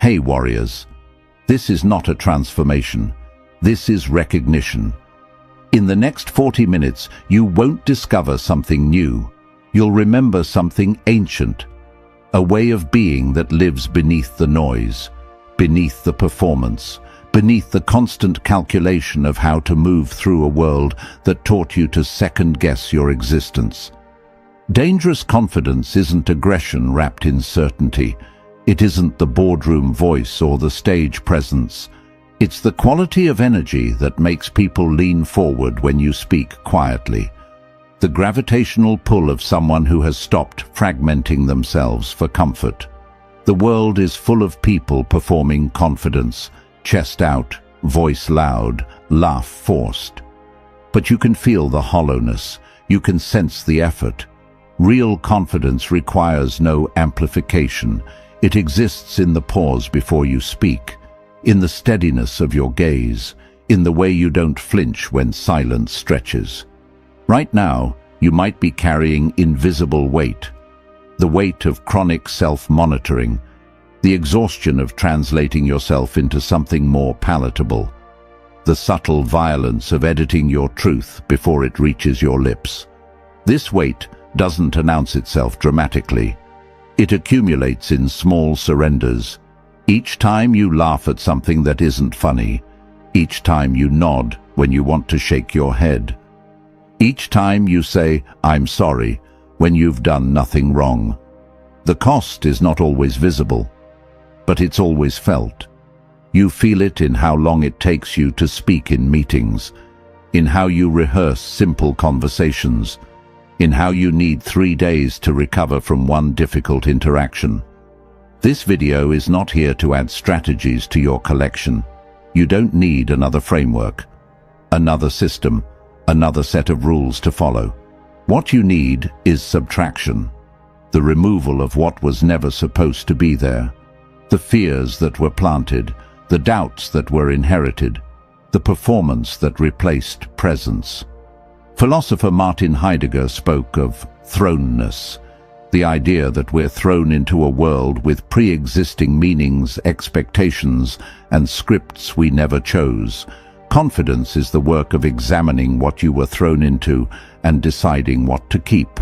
Hey warriors, this is not a transformation. This is recognition. In the next 40 minutes, you won't discover something new. You'll remember something ancient, a way of being that lives beneath the noise, beneath the performance, beneath the constant calculation of how to move through a world that taught you to second-guess your existence. Dangerous confidence isn't aggression wrapped in certainty. It isn't the boardroom voice or the stage presence. It's the quality of energy that makes people lean forward when you speak quietly. The gravitational pull of someone who has stopped fragmenting themselves for comfort. The world is full of people performing confidence, chest out, voice loud, laugh forced. But you can feel the hollowness. You can sense the effort. Real confidence requires no amplification. It exists in the pause before you speak, in the steadiness of your gaze, in the way you don't flinch when silence stretches. Right now, you might be carrying invisible weight, the weight of chronic self-monitoring, the exhaustion of translating yourself into something more palatable, the subtle violence of editing your truth before it reaches your lips. This weight doesn't announce itself dramatically. It accumulates in small surrenders. Each time you laugh at something that isn't funny, each time you nod when you want to shake your head, each time you say, "I'm sorry," when you've done nothing wrong. The cost is not always visible, but it's always felt. You feel it in how long it takes you to speak in meetings, in how you rehearse simple conversations, in how you need 3 days to recover from one difficult interaction. This video is not here to add strategies to your collection. You don't need another framework, another system, another set of rules to follow. What you need is subtraction, the removal of what was never supposed to be there, the fears that were planted, the doubts that were inherited, the performance that replaced presence. Philosopher Martin Heidegger spoke of thrownness, the idea that we're thrown into a world with pre-existing meanings, expectations, and scripts we never chose. Confidence is the work of examining what you were thrown into and deciding what to keep.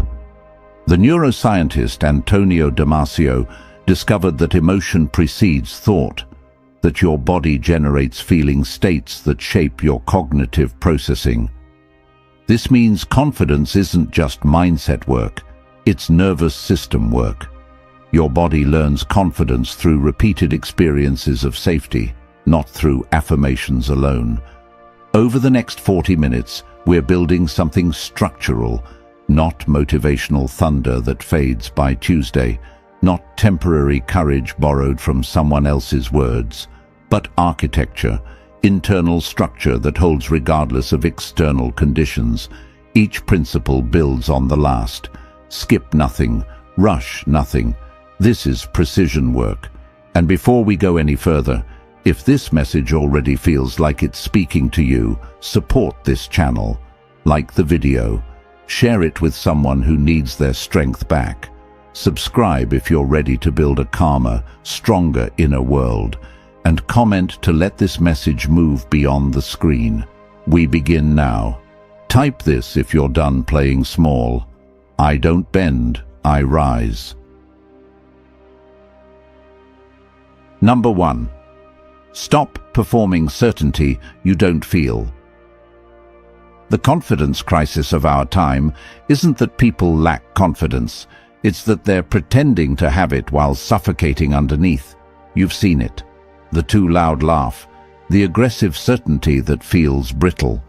The neuroscientist Antonio Damasio discovered that emotion precedes thought, that your body generates feeling states that shape your cognitive processing. This means confidence isn't just mindset work, it's nervous system work. Your body learns confidence through repeated experiences of safety, not through affirmations alone. Over the next 40 minutes, we're building something structural, not motivational thunder that fades by Tuesday, not temporary courage borrowed from someone else's words, but architecture, internal structure that holds regardless of external conditions. Each principle builds on the last. Skip nothing, rush nothing. This is precision work. And before we go any further, if this message already feels like it's speaking to you, support this channel. Like the video. Share it with someone who needs their strength back. Subscribe if you're ready to build a calmer, stronger inner world. And comment to let this message move beyond the screen. We begin now. Type this if you're done playing small. I don't bend, I rise. Number 1. Stop performing certainty you don't feel. The confidence crisis of our time isn't that people lack confidence, it's that they're pretending to have it while suffocating underneath. You've seen it. The too loud laugh, the aggressive certainty that feels brittle.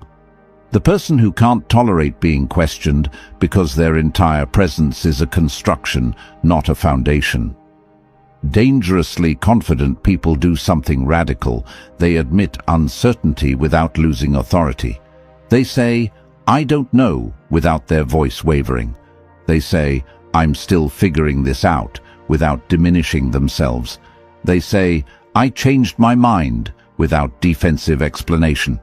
The person who can't tolerate being questioned because their entire presence is a construction, not a foundation. Dangerously confident people do something radical. They admit uncertainty without losing authority. They say, "I don't know," without their voice wavering. They say, "I'm still figuring this out," without diminishing themselves. They say, "I changed my mind," without defensive explanation.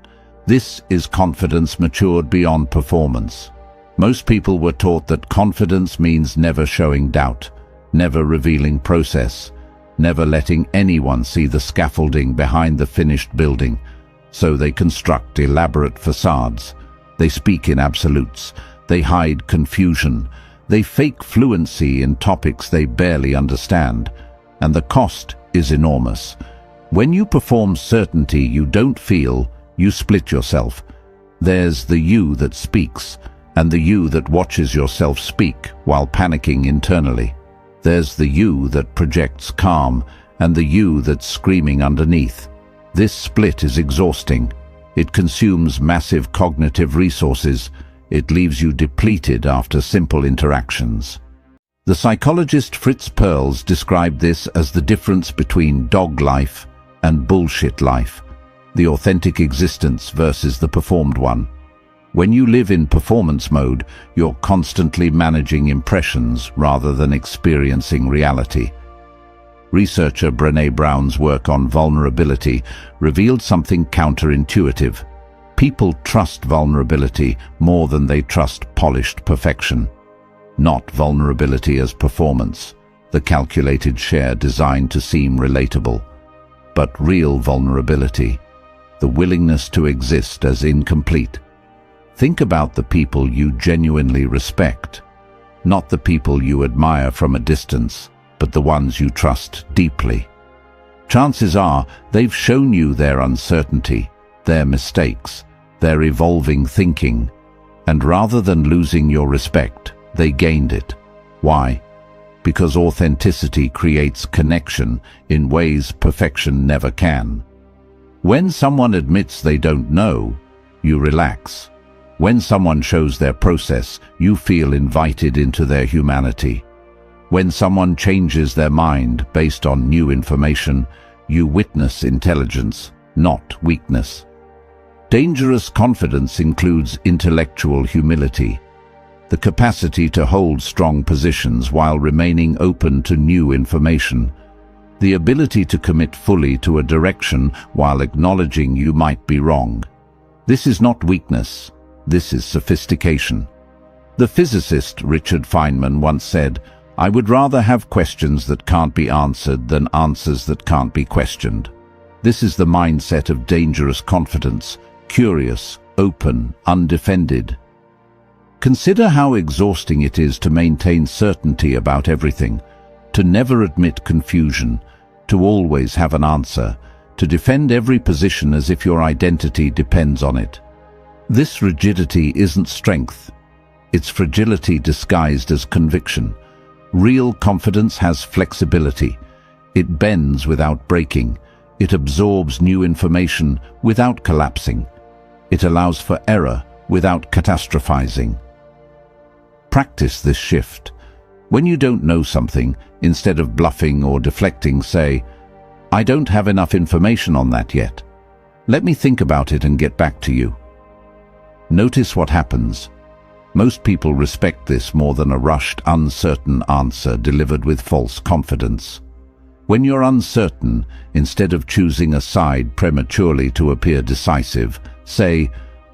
This is confidence matured beyond performance. Most people were taught that confidence means never showing doubt, never revealing process, never letting anyone see the scaffolding behind the finished building. So they construct elaborate facades. They speak in absolutes. They hide confusion. They fake fluency in topics they barely understand. And the cost is enormous. When you perform certainty you don't feel, you split yourself. There's the you that speaks, and the you that watches yourself speak while panicking internally. There's the you that projects calm, and the you that's screaming underneath. This split is exhausting. It consumes massive cognitive resources. It leaves you depleted after simple interactions. The psychologist Fritz Perls described this as the difference between dog life and bullshit life, the authentic existence versus the performed one. When you live in performance mode, you're constantly managing impressions rather than experiencing reality. Researcher Brené Brown's work on vulnerability revealed something counterintuitive. People trust vulnerability more than they trust polished perfection. Not vulnerability as performance, the calculated share designed to seem relatable, but real vulnerability, the willingness to exist as incomplete. Think about the people you genuinely respect, not the people you admire from a distance, but the ones you trust deeply. Chances are they've shown you their uncertainty, their mistakes, their evolving thinking, and rather than losing your respect, they gained it. Why? Because authenticity creates connection in ways perfection never can. When someone admits they don't know, you relax. When someone shows their process, you feel invited into their humanity. When someone changes their mind based on new information, you witness intelligence, not weakness. Dangerous confidence includes intellectual humility, the capacity to hold strong positions while remaining open to new information, the ability to commit fully to a direction while acknowledging you might be wrong. This is not weakness, this is sophistication. The physicist Richard Feynman once said, "I would rather have questions that can't be answered than answers that can't be questioned." This is the mindset of dangerous confidence, curious, open, undefended. Consider how exhausting it is to maintain certainty about everything, to never admit confusion, to always have an answer, to defend every position as if your identity depends on it. This rigidity isn't strength. It's fragility disguised as conviction. Real confidence has flexibility. It bends without breaking. It absorbs new information without collapsing. It allows for error without catastrophizing. Practice this shift. When you don't know something, instead of bluffing or deflecting, say, "I don't have enough information on that yet. Let me think about it and get back to you." Notice what happens. Most people respect this more than a rushed, uncertain answer delivered with false confidence. When you're uncertain, instead of choosing a side prematurely to appear decisive, say,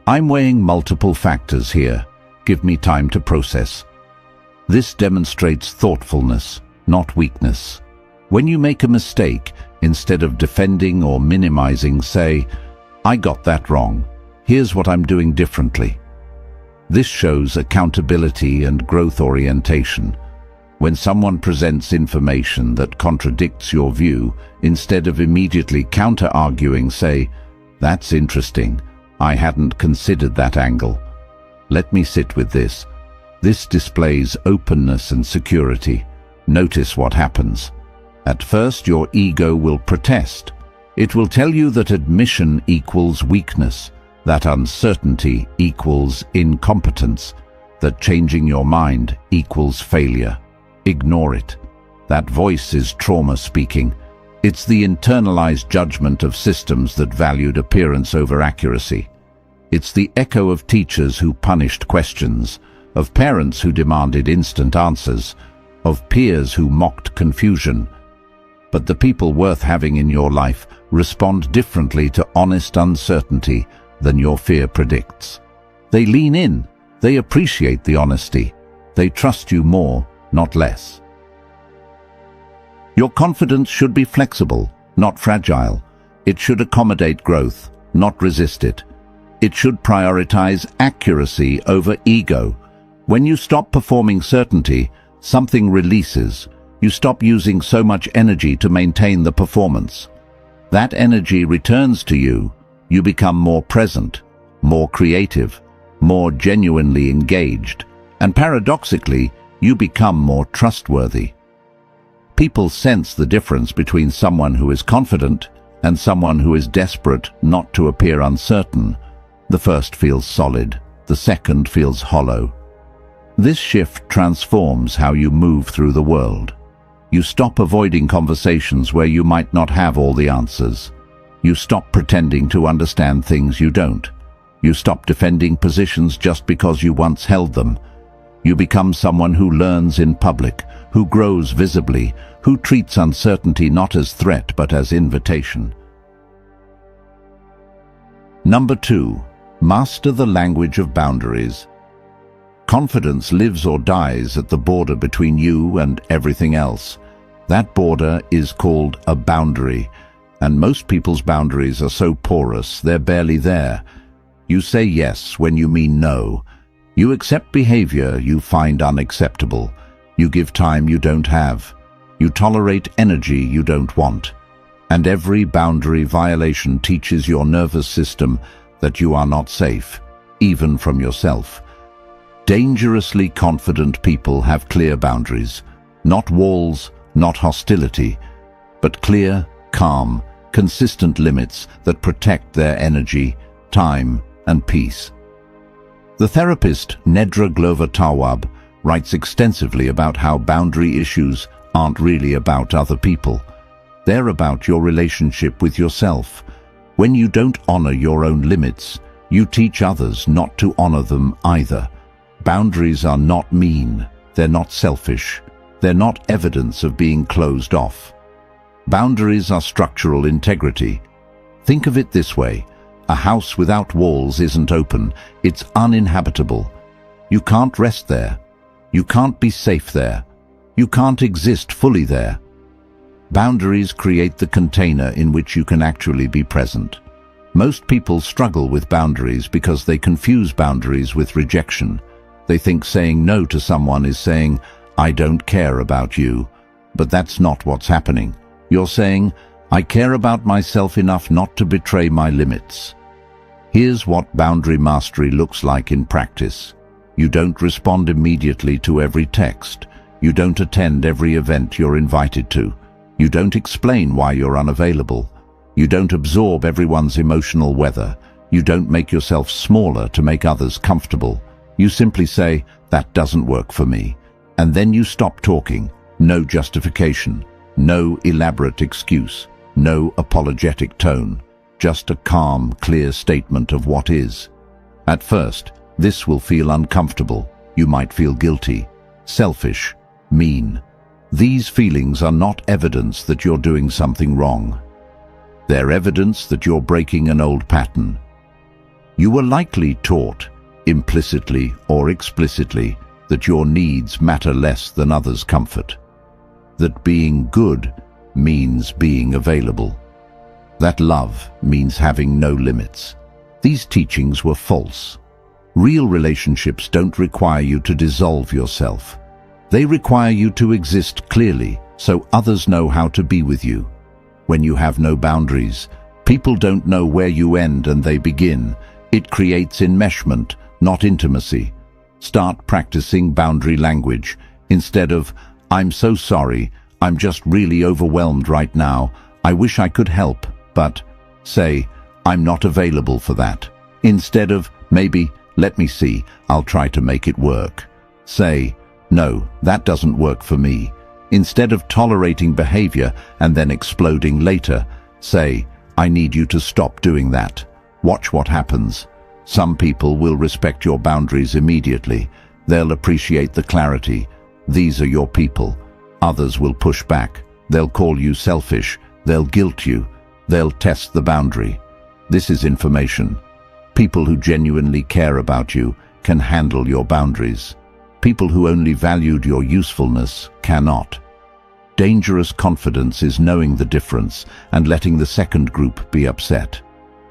"I'm weighing multiple factors here. Give me time to process." This demonstrates thoughtfulness, not weakness. When you make a mistake, instead of defending or minimizing, say, "I got that wrong. Here's what I'm doing differently." This shows accountability and growth orientation. When someone presents information that contradicts your view, instead of immediately counter-arguing, say, "That's interesting. I hadn't considered that angle. Let me sit with this." This displays openness and security. Notice what happens. At first, your ego will protest. It will tell you that admission equals weakness, that uncertainty equals incompetence, that changing your mind equals failure. Ignore it. That voice is trauma speaking. It's the internalized judgment of systems that valued appearance over accuracy. It's the echo of teachers who punished questions, of parents who demanded instant answers, of peers who mocked confusion. But the people worth having in your life respond differently to honest uncertainty than your fear predicts. They lean in. They appreciate the honesty. They trust you more, not less. Your confidence should be flexible, not fragile. It should accommodate growth, not resist it. It should prioritize accuracy over ego. When you stop performing certainty, something releases. You stop using so much energy to maintain the performance. That energy returns to you. You become more present, more creative, more genuinely engaged, and paradoxically, you become more trustworthy. People sense the difference between someone who is confident and someone who is desperate not to appear uncertain. The first feels solid, the second feels hollow. This shift transforms how you move through the world. You stop avoiding conversations where you might not have all the answers. You stop pretending to understand things you don't. You stop defending positions just because you once held them. You become someone who learns in public, who grows visibly, who treats uncertainty not as threat but as invitation. Number 2. Master the language of boundaries. Confidence lives or dies at the border between you and everything else. That border is called a boundary, and most people's boundaries are so porous they're barely there. You say yes when you mean no. You accept behavior you find unacceptable. You give time you don't have. You tolerate energy you don't want. And every boundary violation teaches your nervous system that you are not safe, even from yourself. Dangerously confident people have clear boundaries, not walls, not hostility, but clear, calm, consistent limits that protect their energy, time, and peace. The therapist Nedra Glover-Tawwab writes extensively about how boundary issues aren't really about other people. They're about your relationship with yourself. When you don't honor your own limits, you teach others not to honor them either. Boundaries are not mean. They're not selfish. They're not evidence of being closed off. Boundaries are structural integrity. Think of it this way. A house without walls isn't open. It's uninhabitable. You can't rest there. You can't be safe there. You can't exist fully there. Boundaries create the container in which you can actually be present. Most people struggle with boundaries because they confuse boundaries with rejection. They think saying no to someone is saying, "I don't care about you." But that's not what's happening. You're saying, "I care about myself enough not to betray my limits." Here's what boundary mastery looks like in practice. You don't respond immediately to every text. You don't attend every event you're invited to. You don't explain why you're unavailable. You don't absorb everyone's emotional weather. You don't make yourself smaller to make others comfortable. You simply say, "That doesn't work for me." And then you stop talking. No justification. No elaborate excuse. No apologetic tone. Just a calm, clear statement of what is. At first, this will feel uncomfortable. You might feel guilty, selfish, mean. These feelings are not evidence that you're doing something wrong. They're evidence that you're breaking an old pattern. You were likely taught, implicitly or explicitly, that your needs matter less than others' comfort. That being good means being available. That love means having no limits. These teachings were false. Real relationships don't require you to dissolve yourself. They require you to exist clearly so others know how to be with you. When you have no boundaries, people don't know where you end and they begin. It creates enmeshment, not intimacy. Start practicing boundary language. Instead of, "I'm so sorry, I'm just really overwhelmed right now, I wish I could help," but say, "I'm not available for that." Instead of, "Maybe, let me see, I'll try to make it work." Say, "No, that doesn't work for me." Instead of tolerating behavior and then exploding later, say, "I need you to stop doing that. Watch what happens." Some people will respect your boundaries immediately. They'll appreciate the clarity. These are your people. Others will push back. They'll call you selfish. They'll guilt you. They'll test the boundary. This is information. People who genuinely care about you can handle your boundaries. People who only valued your usefulness cannot. Dangerous confidence is knowing the difference and letting the second group be upset.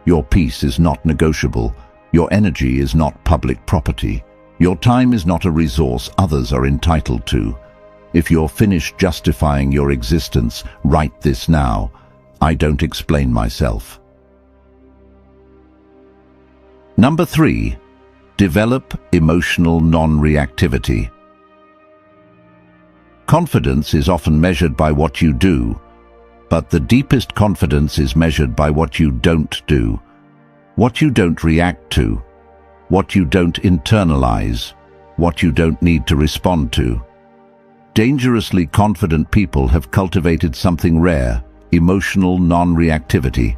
Your peace is not negotiable. Your energy is not public property. Your time is not a resource others are entitled to. If you're finished justifying your existence, write this now. I don't explain myself. Number 3. Develop emotional non-reactivity. Confidence is often measured by what you do, but the deepest confidence is measured by what you don't do, what you don't react to, what you don't internalize, what you don't need to respond to. Dangerously confident people have cultivated something rare, emotional non-reactivity,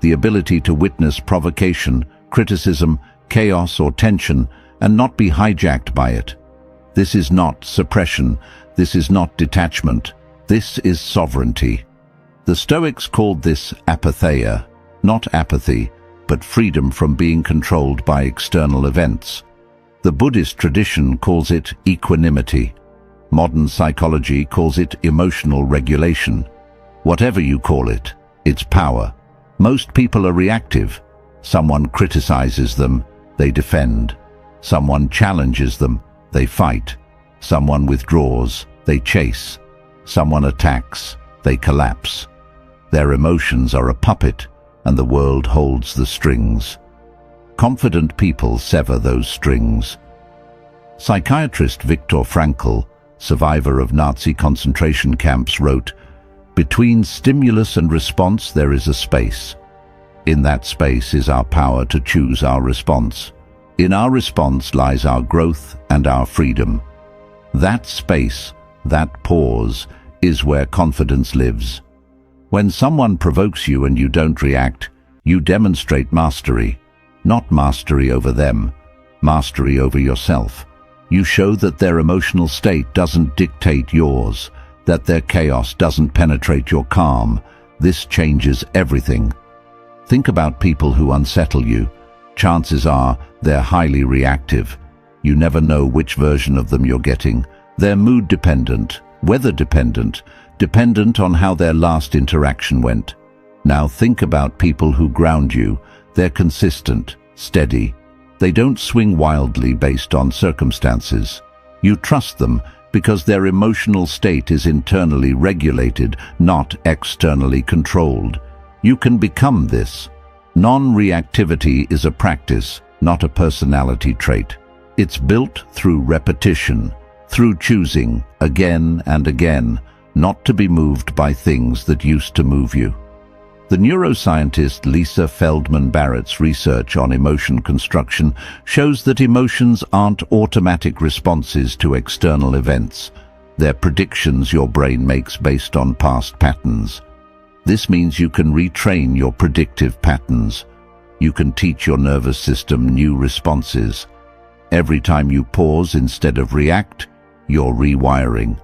the ability to witness provocation, criticism, chaos or tension and not be hijacked by it. This is not suppression. This is not detachment. This is sovereignty. The Stoics called this apatheia, not apathy, but freedom from being controlled by external events. The Buddhist tradition calls it equanimity. Modern psychology calls it emotional regulation. Whatever you call it, it's power. Most people are reactive. Someone criticizes them, they defend. Someone challenges them, they fight. Someone withdraws, they chase. Someone attacks, they collapse. Their emotions are a puppet, and the world holds the strings. Confident people sever those strings. Psychiatrist Viktor Frankl, survivor of Nazi concentration camps, wrote, "Between stimulus and response there is a space. In that space is our power to choose our response. In our response lies our growth and our freedom. That space, that pause, is where confidence lives. When someone provokes you and you don't react, you demonstrate mastery. Not mastery over them, mastery over yourself. You show that their emotional state doesn't dictate yours, that their chaos doesn't penetrate your calm. This changes everything. Think about people who unsettle you. Chances are they're highly reactive. You never know which version of them you're getting. They're mood dependent, weather dependent, dependent on how their last interaction went. Now think about people who ground you. They're consistent, steady. They don't swing wildly based on circumstances. You trust them because their emotional state is internally regulated, not externally controlled. You can become this. Non-reactivity is a practice, not a personality trait. It's built through repetition, through choosing, again and again, not to be moved by things that used to move you. The neuroscientist Lisa Feldman Barrett's research on emotion construction shows that emotions aren't automatic responses to external events. They're predictions your brain makes based on past patterns. This means you can retrain your predictive patterns. You can teach your nervous system new responses. Every time you pause instead of react, you're rewiring.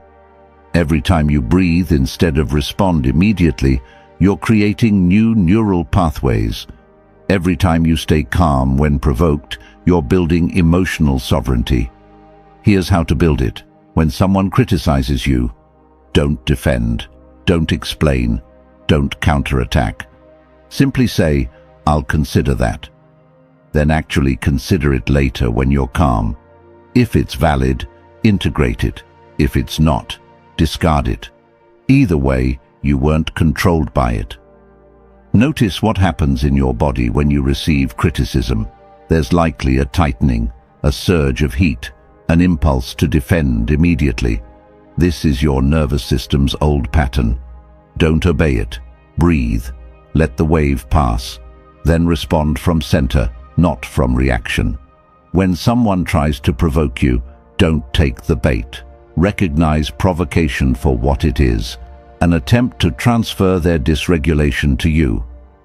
Every time you breathe instead of respond immediately, you're creating new neural pathways. Every time you stay calm when provoked, you're building emotional sovereignty. Here's how to build it. When someone criticizes you, don't defend, don't explain, don't counterattack. Simply say, "I'll consider that." Then actually consider it later when you're calm. If it's valid, integrate it. If it's not, discard it. Either way, you weren't controlled by it. Notice what happens in your body when you receive criticism. There's likely a tightening, a surge of heat, an impulse to defend immediately. This is your nervous system's old pattern. Don't obey it. Breathe. Let the wave pass. Then respond from center, not from reaction. When someone tries to provoke you, don't take the bait. Recognize provocation for what it is, an attempt to transfer their dysregulation to you.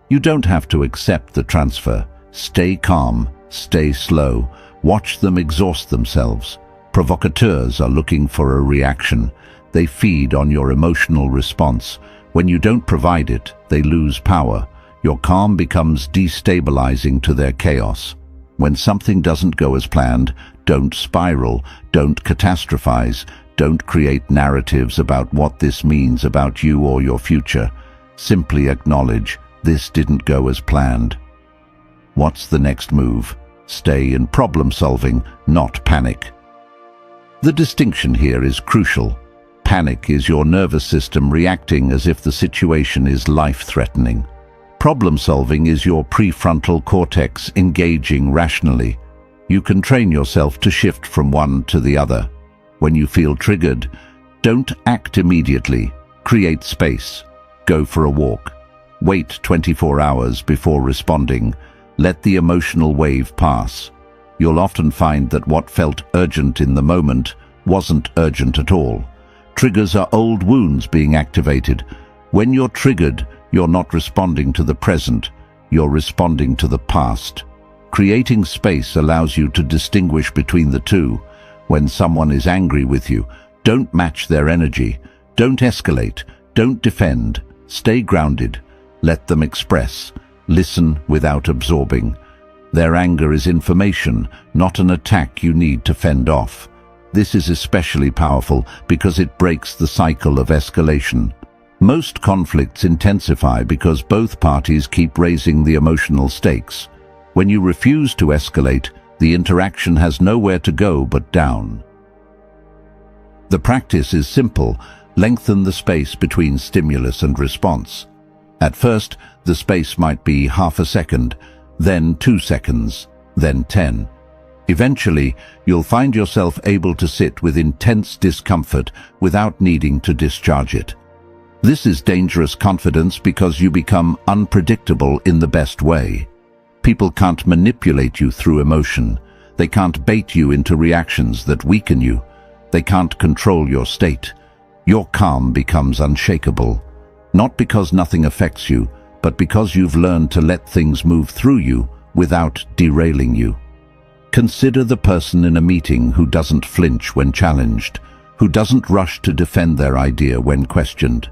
You don't have to accept the transfer. Stay calm, stay slow, watch them exhaust themselves. Provocateurs are looking for a reaction. They feed on your emotional response. When you don't provide it, they lose power. Your calm becomes destabilizing to their chaos. When something doesn't go as planned, don't spiral, don't catastrophize, don't create narratives about what this means about you or your future. Simply acknowledge, this didn't go as planned. What's the next move? Stay in problem solving, not panic. The distinction here is crucial. Panic is your nervous system reacting as if the situation is life-threatening. Problem solving is your prefrontal cortex engaging rationally. You can train yourself to shift from one to the other. When you feel triggered, don't act immediately. Create space. Go for a walk. Wait 24 hours before responding. Let the emotional wave pass. You'll often find that what felt urgent in the moment wasn't urgent at all. Triggers are old wounds being activated. When you're triggered, you're not responding to the present, you're responding to the past. Creating space allows you to distinguish between the two. When someone is angry with you, don't match their energy. Don't escalate. Don't defend. Stay grounded. Let them express. Listen without absorbing. Their anger is information, not an attack you need to fend off. This is especially powerful because it breaks the cycle of escalation. Most conflicts intensify because both parties keep raising the emotional stakes. When you refuse to escalate, the interaction has nowhere to go but down. The practice is simple. Lengthen the space between stimulus and response. At first, the space might be half a second, then 2 seconds, then 10. Eventually, you'll find yourself able to sit with intense discomfort without needing to discharge it. This is dangerous confidence because you become unpredictable in the best way. People can't manipulate you through emotion. They can't bait you into reactions that weaken you. They can't control your state. Your calm becomes unshakable, not because nothing affects you, but because you've learned to let things move through you without derailing you. Consider the person in a meeting who doesn't flinch when challenged, who doesn't rush to defend their idea when questioned,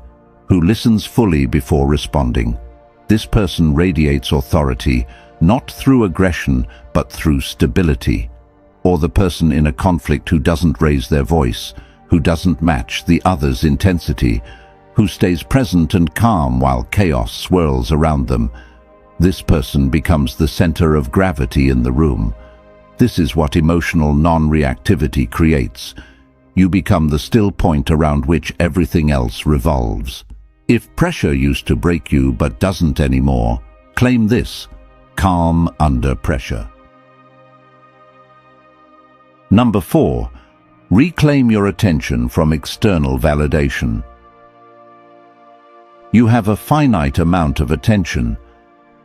who listens fully before responding. This person radiates authority, not through aggression, but through stability. Or the person in a conflict who doesn't raise their voice, who doesn't match the other's intensity, who stays present and calm while chaos swirls around them. This person becomes the center of gravity in the room. This is what emotional non-reactivity creates. You become the still point around which everything else revolves. If pressure used to break you but doesn't anymore, claim this: calm under pressure. Number 4, reclaim your attention from external validation. You have a finite amount of attention.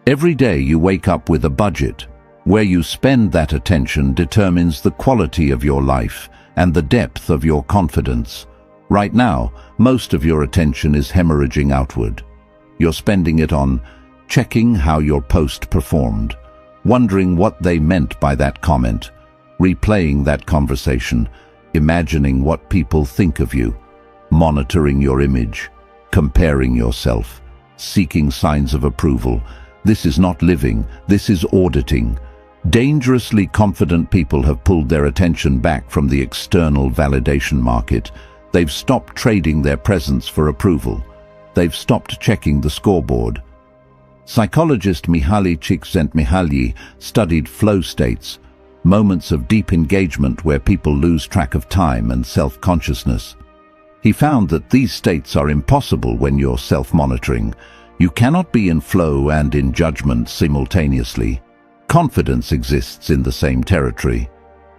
Every day you wake up with a budget. Where you spend that attention determines the quality of your life and the depth of your confidence. Right now, most of your attention is hemorrhaging outward. You're spending it on checking how your post performed, wondering what they meant by that comment, replaying that conversation, imagining what people think of you, monitoring your image, comparing yourself, seeking signs of approval. This is not living, this is auditing. Dangerously confident people have pulled their attention back from the external validation market. They've stopped trading their presence for approval. They've stopped checking the scoreboard. Psychologist Mihaly Csikszentmihalyi studied flow states, moments of deep engagement where people lose track of time and self-consciousness. He found that these states are impossible when you're self-monitoring. You cannot be in flow and in judgment simultaneously. Confidence exists in the same territory.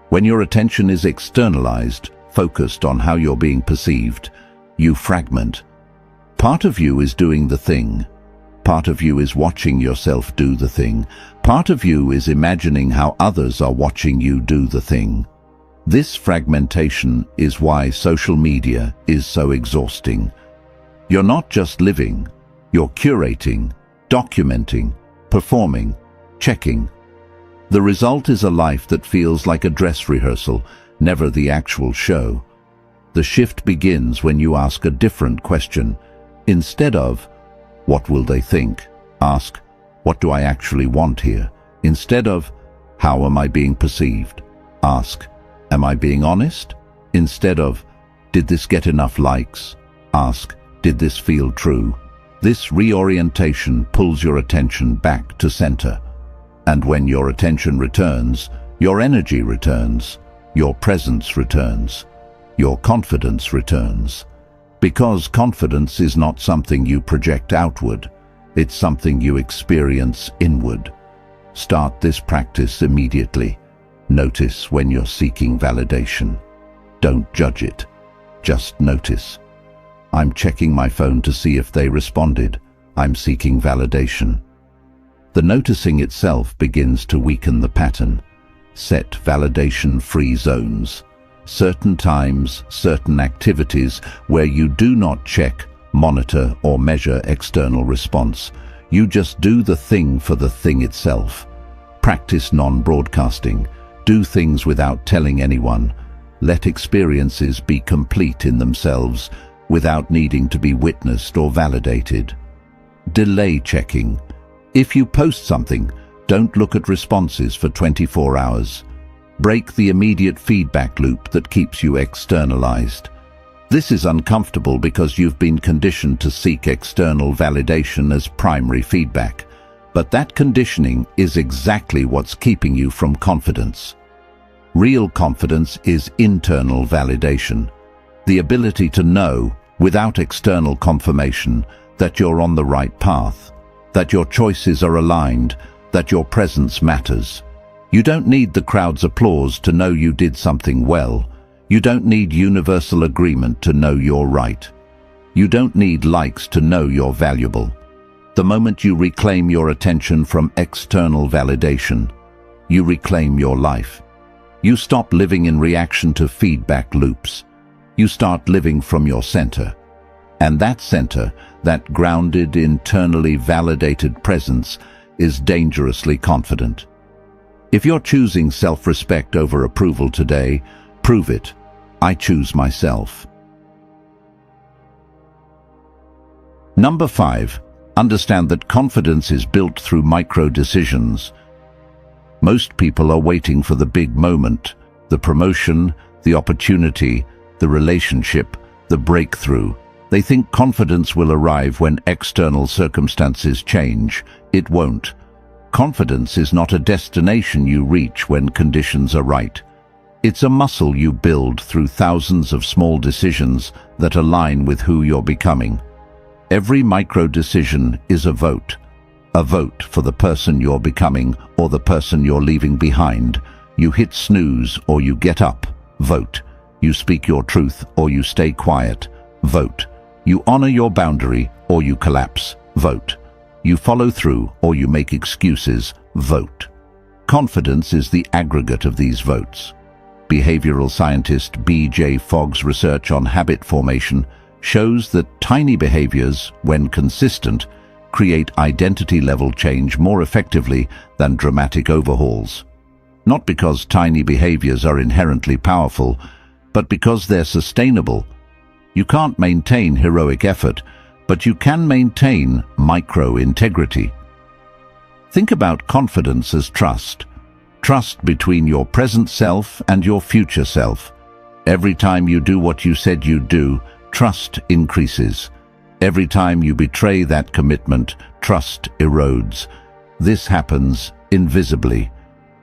When your attention is externalized, focused on how you're being perceived, you fragment. Part of you is doing the thing. Part of you is watching yourself do the thing. Part of you is imagining how others are watching you do the thing. This fragmentation is why social media is so exhausting. You're not just living, you're curating, documenting, performing, checking. The result is a life that feels like a dress rehearsal, never the actual show. The shift begins when you ask a different question. Instead of, "What will they think?" ask, "What do I actually want here?" Instead of, how am I being perceived? Ask, am I being honest? Instead of, did this get enough likes? Ask, did this feel true? This reorientation pulls your attention back to center. And when your attention returns, your energy returns, your presence returns, your confidence returns. Because confidence is not something you project outward, it's something you experience inward. Start this practice immediately. Notice when you're seeking validation. Don't judge it. Just notice. I'm checking my phone to see if they responded. I'm seeking validation. The noticing itself begins to weaken the pattern. Set validation-free zones. Certain times, certain activities where you do not check, monitor, or measure external response. You just do the thing for the thing itself. Practice non-broadcasting. Do things without telling anyone. Let experiences be complete in themselves without needing to be witnessed or validated. Delay checking. If you post something, don't look at responses for 24 hours. Break the immediate feedback loop that keeps you externalized. This is uncomfortable because you've been conditioned to seek external validation as primary feedback. But that conditioning is exactly what's keeping you from confidence. Real confidence is internal validation. The ability to know, without external confirmation, that you're on the right path, that your choices are aligned, that your presence matters. You don't need the crowd's applause to know you did something well. You don't need universal agreement to know you're right. You don't need likes to know you're valuable. The moment you reclaim your attention from external validation, you reclaim your life. You stop living in reaction to feedback loops. You start living from your center. And that center, that grounded, internally validated presence, is dangerously confident. If you're choosing self-respect over approval today, prove it. I choose myself. Number 5. Understand that confidence is built through micro-decisions. Most people are waiting for the big moment, the promotion, the opportunity, the relationship, the breakthrough. They think confidence will arrive when external circumstances change. It won't. Confidence is not a destination you reach when conditions are right. It's a muscle you build through thousands of small decisions that align with who you're becoming. Every micro-decision is a vote for the person you're becoming or the person you're leaving behind. You hit snooze or you get up. Vote. You speak your truth or you stay quiet. Vote. You honor your boundary or you collapse. Vote. You follow through or you make excuses. Vote. Confidence is the aggregate of these votes. Behavioral scientist B.J. Fogg's research on habit formation shows that tiny behaviors, when consistent, create identity-level change more effectively than dramatic overhauls. Not because tiny behaviors are inherently powerful, but because they're sustainable. You can't maintain heroic effort, but you can maintain micro-integrity. Think about confidence as trust. Trust between your present self and your future self. Every time you do what you said you'd do, trust increases. Every time you betray that commitment, trust erodes. This happens invisibly.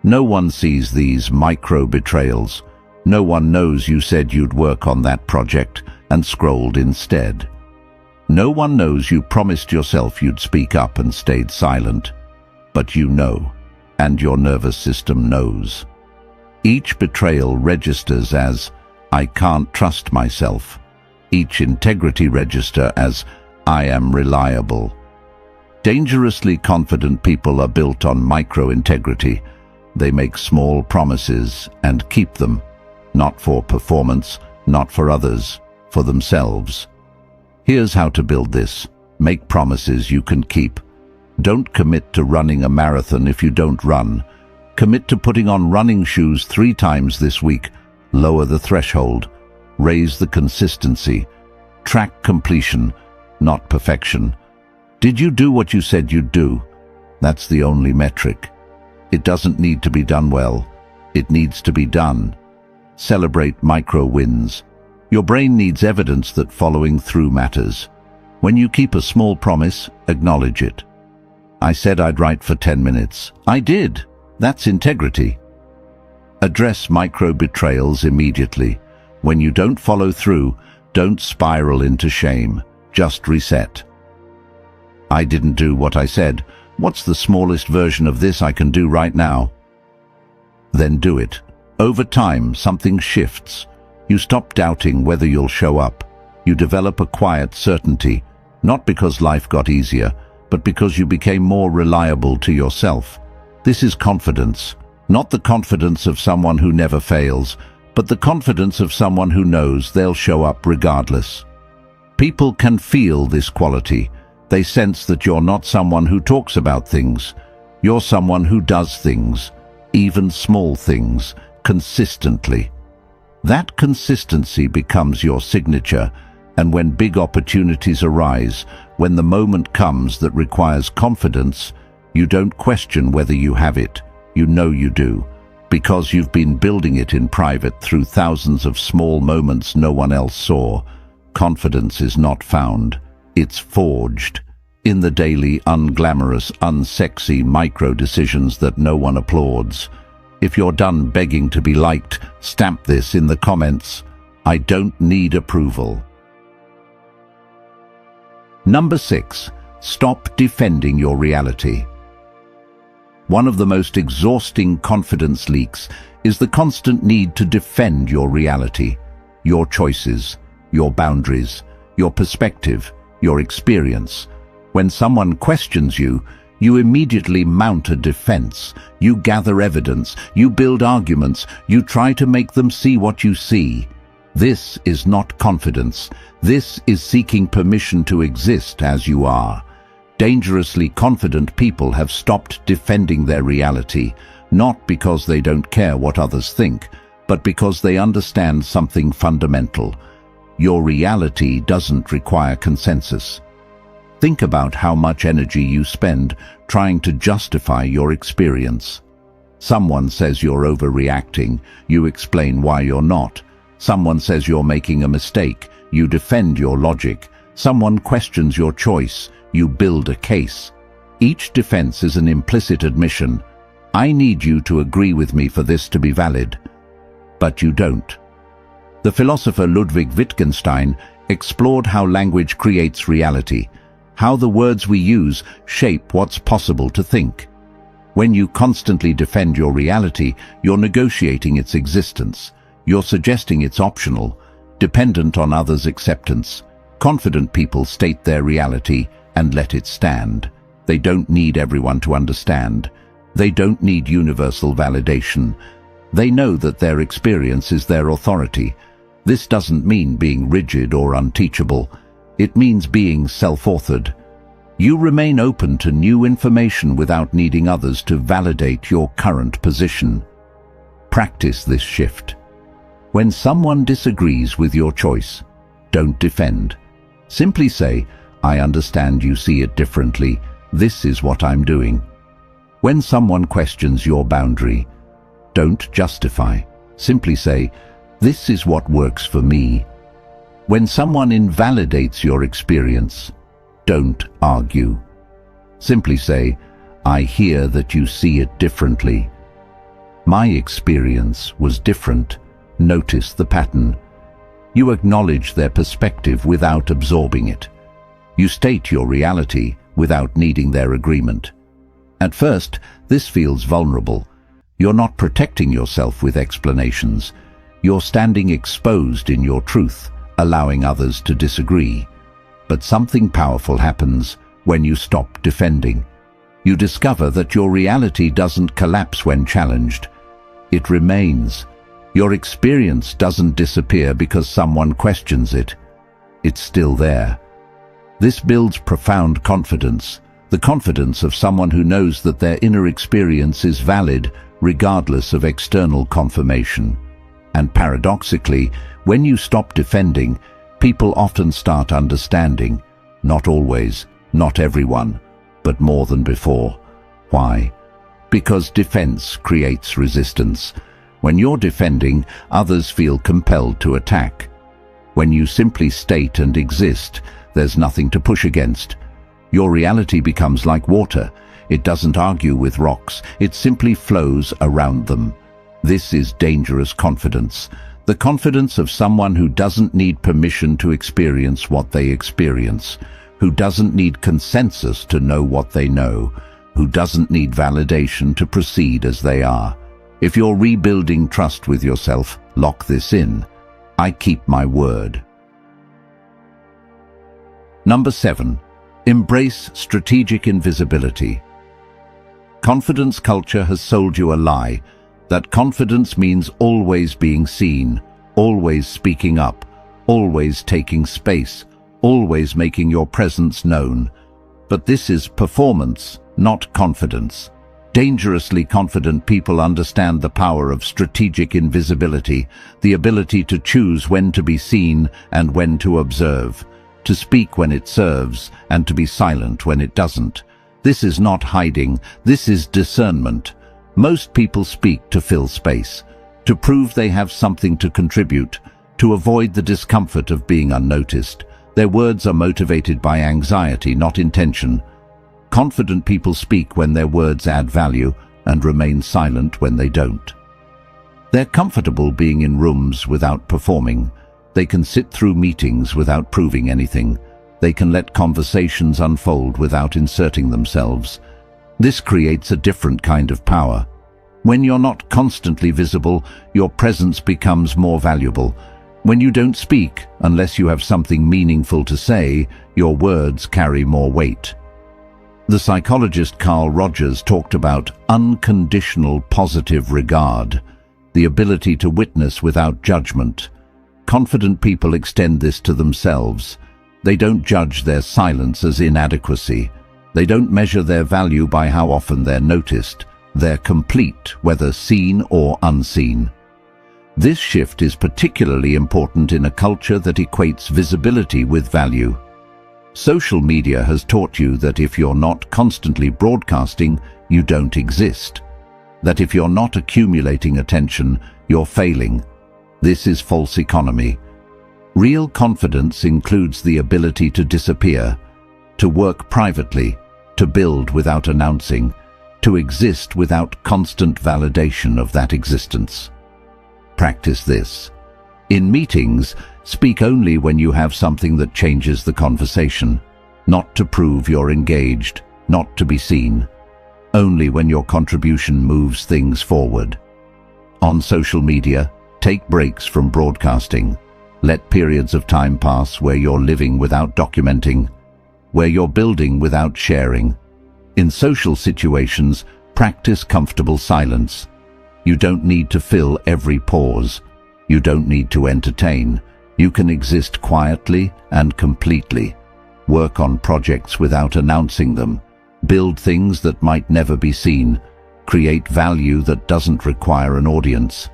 No one sees these micro-betrayals. No one knows you said you'd work on that project and scrolled instead. No one knows you promised yourself you'd speak up and stayed silent. But you know, and your nervous system knows. Each betrayal registers as, I can't trust myself. Each integrity register as, I am reliable. Dangerously confident people are built on micro-integrity. They make small promises and keep them, not for performance, not for others, for themselves. Here's how to build this. Make promises you can keep. Don't commit to running a marathon if you don't run. Commit to putting on running shoes 3 times this week. Lower the threshold. Raise the consistency. Track completion, not perfection. Did you do what you said you'd do? That's the only metric. It doesn't need to be done well. It needs to be done. Celebrate micro wins. Your brain needs evidence that following through matters. When you keep a small promise, acknowledge it. I said I'd write for 10 minutes. I did. That's integrity. Address micro betrayals immediately. When you don't follow through, don't spiral into shame. Just reset. I didn't do what I said. What's the smallest version of this I can do right now? Then do it. Over time, something shifts. You stop doubting whether you'll show up. You develop a quiet certainty, not because life got easier, but because you became more reliable to yourself. This is confidence, not the confidence of someone who never fails, but the confidence of someone who knows they'll show up regardless. People can feel this quality. They sense that you're not someone who talks about things. You're someone who does things, even small things, consistently. That consistency becomes your signature, and when big opportunities arise, when the moment comes that requires confidence, you don't question whether you have it. You know you do, because you've been building it in private through thousands of small moments no one else saw. Confidence is not found, it's forged. In the daily, unglamorous, unsexy micro-decisions that no one applauds. If you're done begging to be liked, stamp this in the comments. I don't need approval. Number 6. Stop defending your reality. One of the most exhausting confidence leaks is the constant need to defend your reality, your choices, your boundaries, your perspective, your experience. When someone questions you, you immediately mount a defense. You gather evidence, you build arguments, you try to make them see what you see. This is not confidence. This is seeking permission to exist as you are. Dangerously confident people have stopped defending their reality, not because they don't care what others think, but because they understand something fundamental. Your reality doesn't require consensus. Think about how much energy you spend trying to justify your experience. Someone says you're overreacting, you explain why you're not. Someone says you're making a mistake, you defend your logic. Someone questions your choice, you build a case. Each defense is an implicit admission. I need you to agree with me for this to be valid. But you don't. The philosopher Ludwig Wittgenstein explored how language creates reality, how the words we use shape what's possible to think. When you constantly defend your reality, you're negotiating its existence. You're suggesting it's optional, dependent on others' acceptance. Confident people state their reality and let it stand. They don't need everyone to understand. They don't need universal validation. They know that their experience is their authority. This doesn't mean being rigid or unteachable. It means being self-authored. You remain open to new information without needing others to validate your current position. Practice this shift. When someone disagrees with your choice, don't defend. Simply say, I understand you see it differently. This is what I'm doing. When someone questions your boundary, don't justify. Simply say, this is what works for me. When someone invalidates your experience, don't argue. Simply say, I hear that you see it differently. My experience was different. Notice the pattern. You acknowledge their perspective without absorbing it. You state your reality without needing their agreement. At first, this feels vulnerable. You're not protecting yourself with explanations. You're standing exposed in your truth, allowing others to disagree. But something powerful happens when you stop defending. You discover that your reality doesn't collapse when challenged. It remains. Your experience doesn't disappear because someone questions it. It's still there. This builds profound confidence, the confidence of someone who knows that their inner experience is valid regardless of external confirmation. And paradoxically, when you stop defending, people often start understanding. Not always, not everyone, but more than before. Why? Because defense creates resistance. When you're defending, others feel compelled to attack. When you simply state and exist, there's nothing to push against. Your reality becomes like water. It doesn't argue with rocks, it simply flows around them. This is dangerous confidence. The confidence of someone who doesn't need permission to experience what they experience, who doesn't need consensus to know what they know, who doesn't need validation to proceed as they are. If you're rebuilding trust with yourself, lock this in. I keep my word. Number 7. Embrace strategic invisibility. Confidence culture has sold you a lie, that confidence means always being seen, always speaking up, always taking space, always making your presence known. But this is performance, not confidence. Dangerously confident people understand the power of strategic invisibility, the ability to choose when to be seen and when to observe, to speak when it serves and to be silent when it doesn't. This is not hiding, this is discernment. Most people speak to fill space, to prove they have something to contribute, to avoid the discomfort of being unnoticed. Their words are motivated by anxiety, not intention. Confident people speak when their words add value and remain silent when they don't. They're comfortable being in rooms without performing. They can sit through meetings without proving anything. They can let conversations unfold without inserting themselves. This creates a different kind of power. When you're not constantly visible, your presence becomes more valuable. When you don't speak, unless you have something meaningful to say, your words carry more weight. The psychologist Carl Rogers talked about unconditional positive regard, the ability to witness without judgment. Confident people extend this to themselves. They don't judge their silence as inadequacy. They don't measure their value by how often they're noticed. They're complete, whether seen or unseen. This shift is particularly important in a culture that equates visibility with value. Social media has taught you that if you're not constantly broadcasting, you don't exist. That if you're not accumulating attention, you're failing. This is false economy. Real confidence includes the ability to disappear, to work privately, to build without announcing, to exist without constant validation of that existence. Practice this. In meetings, speak only when you have something that changes the conversation, not to prove you're engaged, not to be seen, only when your contribution moves things forward. On social media, take breaks from broadcasting. Let periods of time pass where you're living without documenting, where you're building without sharing. In social situations, practice comfortable silence. You don't need to fill every pause. You don't need to entertain. You can exist quietly and completely. Work on projects without announcing them. Build things that might never be seen. Create value that doesn't require an audience.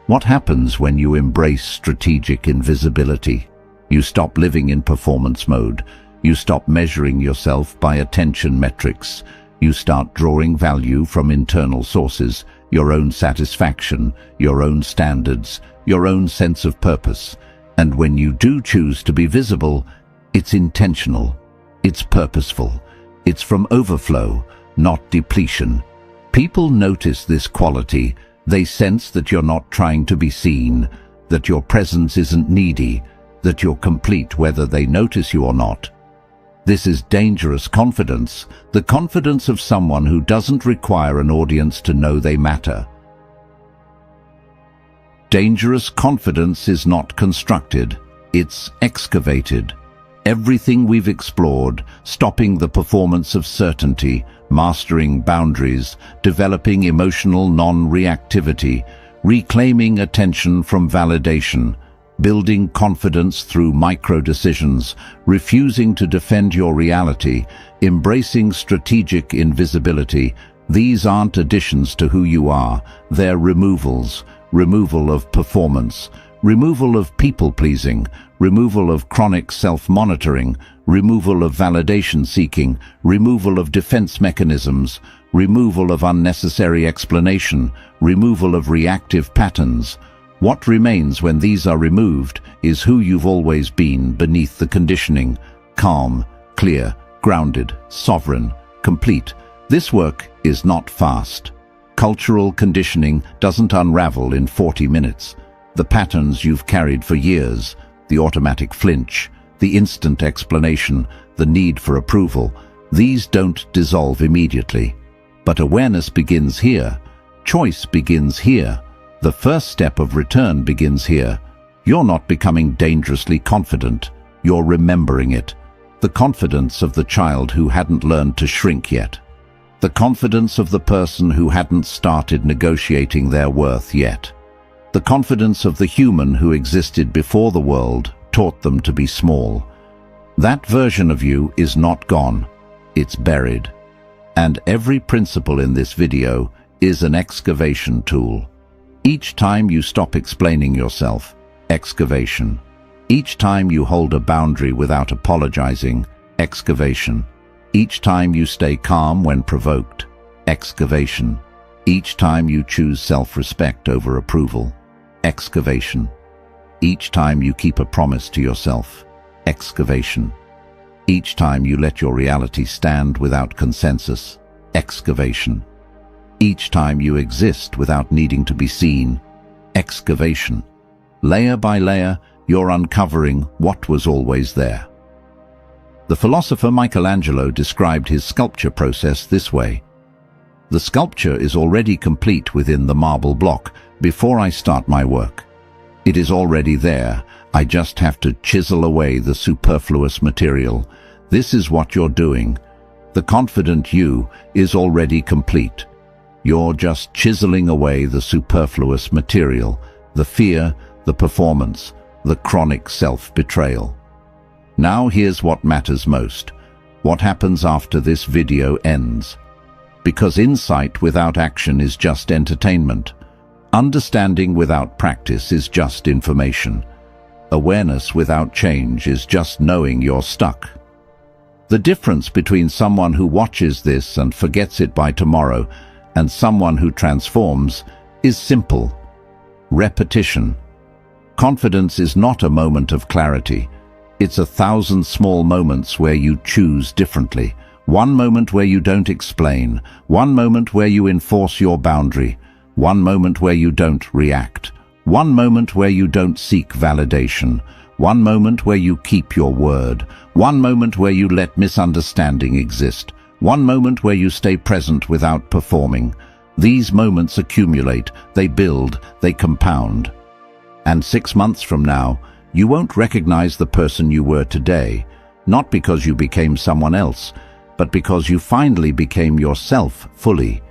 What happens when you embrace strategic invisibility? You stop living in performance mode. You stop measuring yourself by attention metrics. You start drawing value from internal sources, your own satisfaction, your own standards, your own sense of purpose. And when you do choose to be visible, it's intentional, it's purposeful, it's from overflow, not depletion. People notice this quality. They sense that you're not trying to be seen, that your presence isn't needy, that you're complete whether they notice you or not. This is dangerous confidence, the confidence of someone who doesn't require an audience to know they matter. Dangerous confidence is not constructed, it's excavated. Everything we've explored, stopping the performance of certainty, mastering boundaries, developing emotional non-reactivity, reclaiming attention from validation, building confidence through micro-decisions, refusing to defend your reality, embracing strategic invisibility. These aren't additions to who you are, they're removals. Removal of performance, removal of people-pleasing, removal of chronic self-monitoring, removal of validation-seeking, removal of defense mechanisms, removal of unnecessary explanation, removal of reactive patterns. What remains when these are removed is who you've always been beneath the conditioning: calm, clear, grounded, sovereign, complete. This work is not fast. Cultural conditioning doesn't unravel in 40 minutes. The patterns you've carried for years, the automatic flinch, the instant explanation, the need for approval, these don't dissolve immediately. But awareness begins here. Choice begins here. The first step of return begins here. You're not becoming dangerously confident. You're remembering it. The confidence of the child who hadn't learned to shrink yet. The confidence of the person who hadn't started negotiating their worth yet. The confidence of the human who existed before the world taught them to be small. That version of you is not gone. It's buried. And every principle in this video is an excavation tool. Each time you stop explaining yourself, excavation. Each time you hold a boundary without apologizing, excavation. Each time you stay calm when provoked, excavation. Each time you choose self-respect over approval, excavation. Each time you keep a promise to yourself, excavation. Each time you let your reality stand without consensus, excavation. Each time you exist without needing to be seen, excavation. Layer by layer, you're uncovering what was always there. The philosopher Michelangelo described his sculpture process this way: the sculpture is already complete within the marble block before I start my work. It is already there. I just have to chisel away the superfluous material. This is what you're doing. The confident you is already complete. You're just chiseling away the superfluous material, the fear, the performance, the chronic self-betrayal. Now here's what matters most. What happens after this video ends? Because insight without action is just entertainment. Understanding without practice is just information. Awareness without change is just knowing you're stuck. The difference between someone who watches this and forgets it by tomorrow and someone who transforms is simple: repetition. Confidence is not a moment of clarity. It's 1,000 small moments where you choose differently. One moment where you don't explain. One moment where you enforce your boundary. One moment where you don't react. One moment where you don't seek validation. One moment where you keep your word. One moment where you let misunderstanding exist. One moment where you stay present without performing. These moments accumulate, they build, they compound. And 6 months from now, you won't recognize the person you were today, not because you became someone else, but because you finally became yourself fully.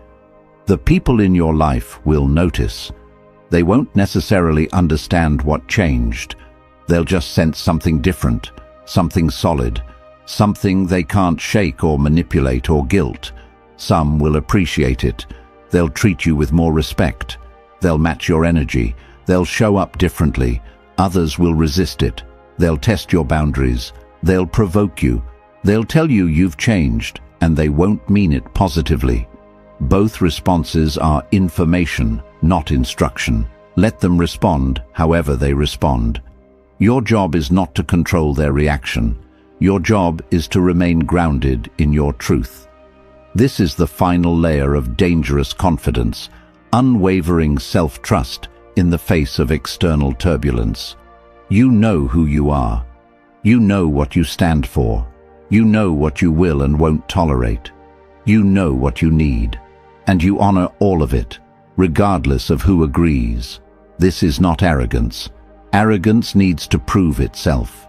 The people in your life will notice. They won't necessarily understand what changed. They'll just sense something different, something solid, something they can't shake or manipulate or guilt. Some will appreciate it. They'll treat you with more respect. They'll match your energy. They'll show up differently. Others will resist it. They'll test your boundaries. They'll provoke you. They'll tell you you've changed, and they won't mean it positively. Both responses are information, not instruction. Let them respond however they respond. Your job is not to control their reaction. Your job is to remain grounded in your truth. This is the final layer of dangerous confidence, unwavering self-trust in the face of external turbulence. You know who you are. You know what you stand for. You know what you will and won't tolerate. You know what you need, and you honor all of it, regardless of who agrees. This is not arrogance. Arrogance needs to prove itself.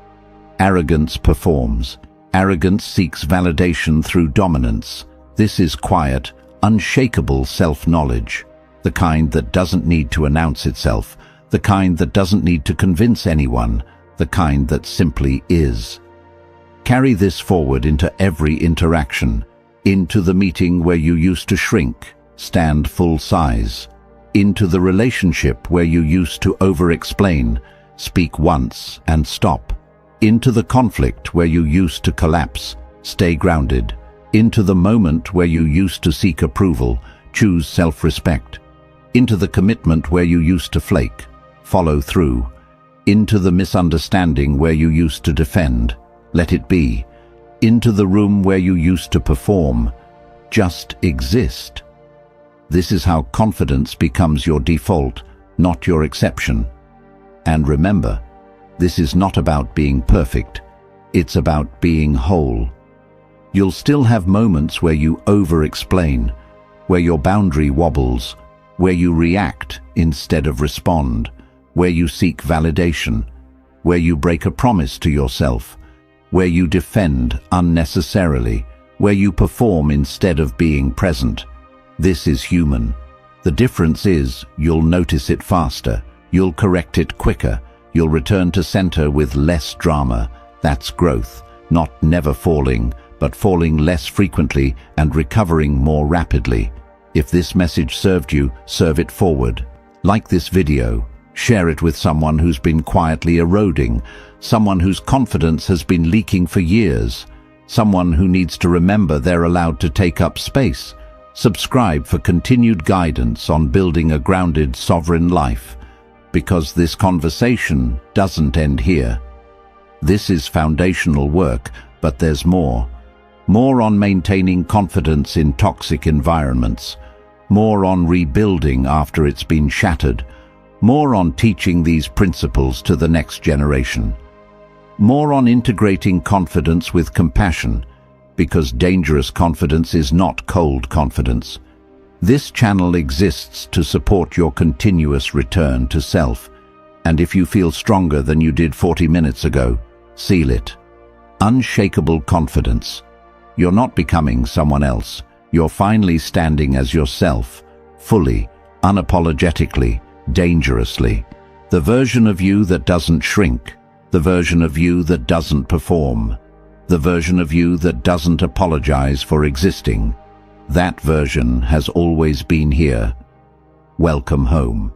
Arrogance performs. Arrogance seeks validation through dominance. This is quiet, unshakable self-knowledge, the kind that doesn't need to announce itself, the kind that doesn't need to convince anyone, the kind that simply is. Carry this forward into every interaction, into the meeting where you used to shrink, stand full size, into the relationship where you used to over-explain, speak once and stop, into the conflict where you used to collapse, stay grounded, into the moment where you used to seek approval, choose self-respect, into the commitment where you used to flake, follow through, into the misunderstanding where you used to defend, let it be, into the room where you used to perform, just exist. This is how confidence becomes your default, not your exception. And remember, this is not about being perfect, it's about being whole. You'll still have moments where you over-explain, where your boundary wobbles, where you react instead of respond, where you seek validation, where you break a promise to yourself, where you defend unnecessarily, where you perform instead of being present. This is human. The difference is you'll notice it faster, you'll correct it quicker, you'll return to center with less drama. That's growth, not never falling, but falling less frequently and recovering more rapidly. If this message served you, serve it forward. Like this video, share it with someone who's been quietly eroding, someone whose confidence has been leaking for years, someone who needs to remember they're allowed to take up space. Subscribe for continued guidance on building a grounded, sovereign life, because this conversation doesn't end here. This is foundational work, but there's more. More on maintaining confidence in toxic environments, more on rebuilding after it's been shattered, more on teaching these principles to the next generation, more on integrating confidence with compassion, because dangerous confidence is not cold confidence. This channel exists to support your continuous return to self, and if you feel stronger than you did 40 minutes ago, seal it. Unshakable confidence. You're not becoming someone else. You're finally standing as yourself, fully, unapologetically, dangerously. The version of you that doesn't shrink, the version of you that doesn't perform, the version of you that doesn't apologize for existing. That version has always been here. Welcome home.